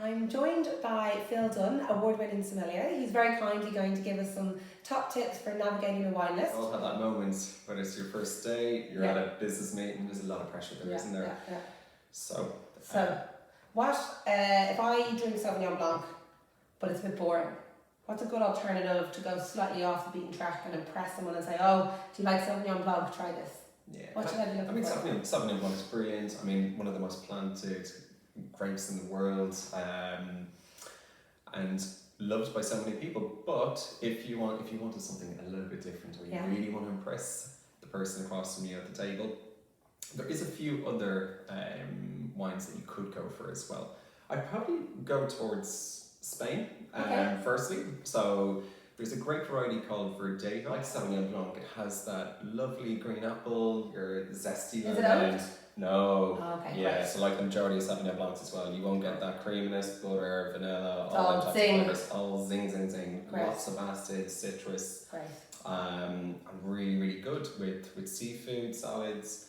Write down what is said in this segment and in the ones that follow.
I'm joined by Phil Dunne, award-winning sommelier. He's very kindly going to give us some top tips for navigating a wine list. We all have that moment, whether it's your first day, you're at a business meeting, there's a lot of pressure there, isn't there? Yeah. So, what if I drink Sauvignon Blanc, but it's a bit boring? What's a good alternative to go slightly off the beaten track and impress someone and say, oh, do you like Sauvignon Blanc? Try this. Yeah. What should I be looking for? Sauvignon Blanc is brilliant. I mean, one of the most planted grapes in the world, and loved by so many people. But if you wanted something a little bit different, or you really want to impress the person across from you at the table, there is a few other wines that you could go for as well. I'd probably go towards Spain, firstly. So there's a great variety called Verdejo, like Sauvignon Blanc. It has that lovely green apple, your zesty lemon. Is it oaked? No. Oh, okay, yeah, great. so like the majority of Sauvignon Blancs as well, you won't get that creaminess, butter, vanilla, all that types zing. of flavors. All zing. Great. Lots of acid, citrus. Great. And really good with seafood, salads.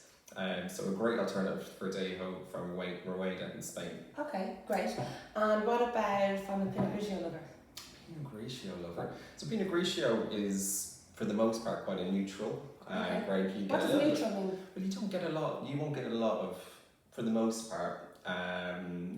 So a great alternative for Verdejo from Rueda in Spain. Okay, great. And what about from a Pinot Grigio lover? Pinot Grigio lover. So Pinot Grigio is, for the most part, quite a neutral grape. What does neutral mean? Well, you won't get a lot of, for the most part,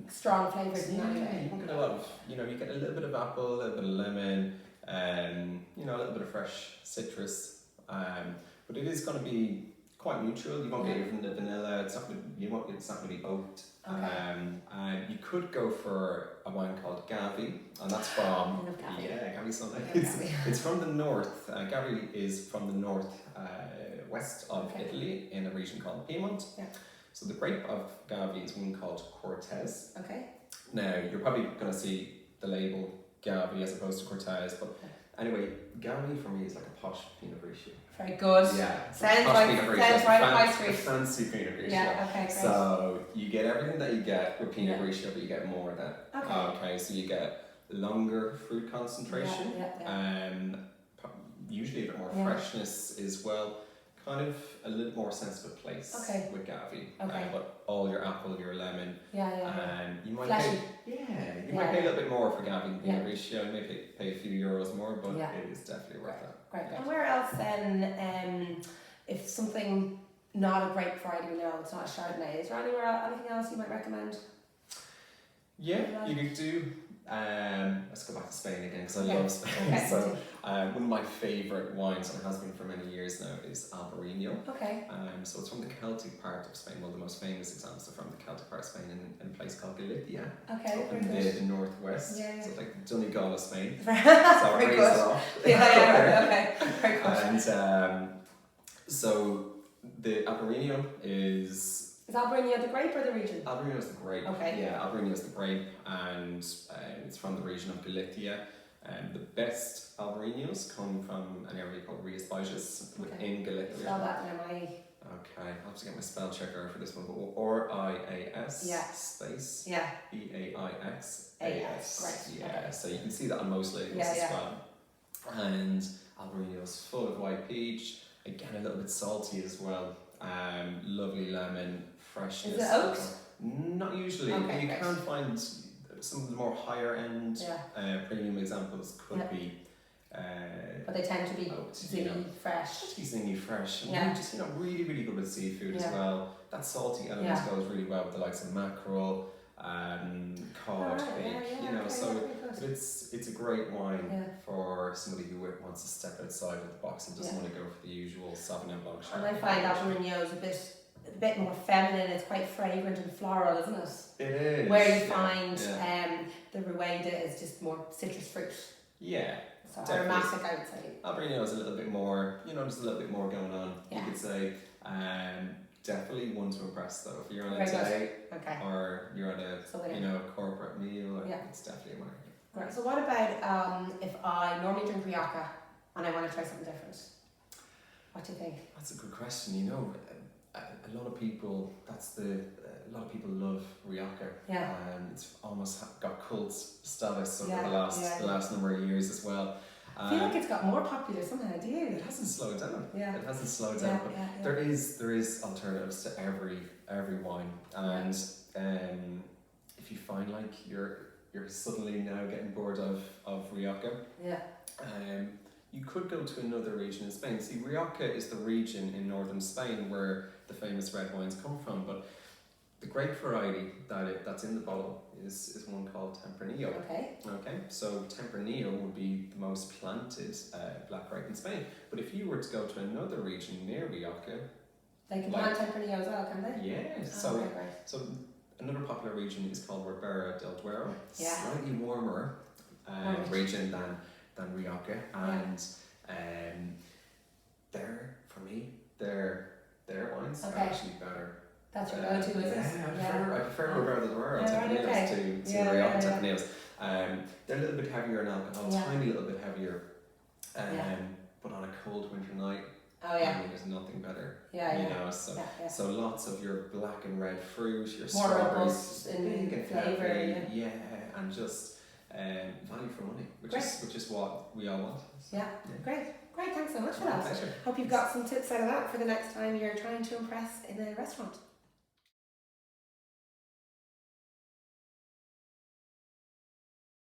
strong flavours in that way. You won't get a lot of, you get a little bit of apple, a little bit of lemon, a little bit of fresh citrus, but it is going to be quite neutral. You won't get even the vanilla. It's not going to be oaked. And you could go for a wine called Gavi, and that's from Gavi's so nice. It's from the north. Gavi is from the north west of Italy in a region called Piedmont. Yeah. So the grape of Gavi is one called Cortez. Okay. Now you're probably going to see the label Gavi as opposed to Cortez, but anyway, Gavi for me is like a posh Pinot Grigio. Very good. Yeah. Sounds right up my street. Fancy Pinot Grigio. Yeah, okay, great. So you get everything that you get with Pinot Grigio, but you get more of that. Okay. So you get longer fruit concentration. Usually a bit more freshness as well. Kind of a little more sense of a place with Gavi. But all your apple, your lemon. You might Fleshy. might pay a little bit more for Gavi than Pinot Grigio. You may pay a few euros more, but it is definitely worth that. Great. And where else then, if something not a grape variety, it's not a Chardonnay, is there anything else you might recommend? Yeah, you could do. Let's go back to Spain again because I love Spain. So one of my favourite wines, and it has been for many years now, is Albarino. Okay. So it's from the Celtic part of Spain. One of the most famous examples are from the Celtic part of Spain in a place called Galicia. Okay. Up in the northwest. So it's like the Donegal of Spain. Very Very good. Okay. Very good. And so the Albarino is. Is Albarino the grape or the region? Albarino is the grape. Okay. Yeah, Albarino is the grape, and it's from the region of Galicia. The best Albarinos come from an area called Riesling within Galicia. Spell that now, Okay, I'll have to get my spell checker for this one. But R-I-A-S space E-A-I-X A-S. Great. Yeah, so you can see that on most labels as well. And Albarino is full of white peach. Again, a little bit salty as well. Lovely lemon, freshness. Is it oaked? Not usually. Okay, you can find some of the more higher end premium examples could be. But they tend to be zingy, fresh. Just be zingy, fresh. And just really good with seafood as well. That salty element goes really well with the likes of mackerel, cod, pig. But it's a great wine for somebody who wants to step outside of the box and doesn't want to go for the usual Sauvignon Blanc. And I find Albarino is a bit more feminine. It's quite fragrant and floral, isn't it? It is. Where you find the Rueda is just more citrus fruit. Yeah. So aromatic, I would say. Albarino is a little bit more, there's a little bit more going on, you could say. Definitely one to impress though. If you're on a date or you're on a corporate meal, it's definitely a market. Right. So what about if I normally drink Rioja and I want to try something different? What do you think? That's a good question. A lot of people love Rioja. Yeah. It's almost got cult status over the last number of years as well. I feel like it's got more popular somehow, do you? It hasn't slowed down. Yeah. It hasn't slowed down, but there is alternatives to every wine, and if you find like you're you're suddenly now getting bored of Rioja. Yeah. You could go to another region in Spain. See, Rioja is the region in northern Spain where the famous red wines come from, but the grape variety that's in the bottle is one called Tempranillo. Okay. Okay, so Tempranillo would be the most planted black grape in Spain. But if you were to go to another region near Rioja, They can plant Tempranillo as well, can they? yeah, Oh, okay, great. so another popular region is called Ribera del Duero. Yeah. Slightly warmer region than Rioja, and for me, their wines are actually better. That's your go-to, is it? I prefer Ribera del Duero Yeah, Tempranillos okay. to Rioja Tempranillos. They're a little bit heavier in alcohol, Yeah. tiny little bit heavier, Yeah. but on a cold winter night, Oh yeah. I mean, there's nothing better. Yeah, you yeah. know, so Yeah. so lots of your black and red fruit, your More strawberries, robust in big and flavour, heavy, and just value for money, which is what we all want. So, Yeah. Great, thanks so much for that. Pleasure. Hope you've got some tips out of that for the next time you're trying to impress in a restaurant.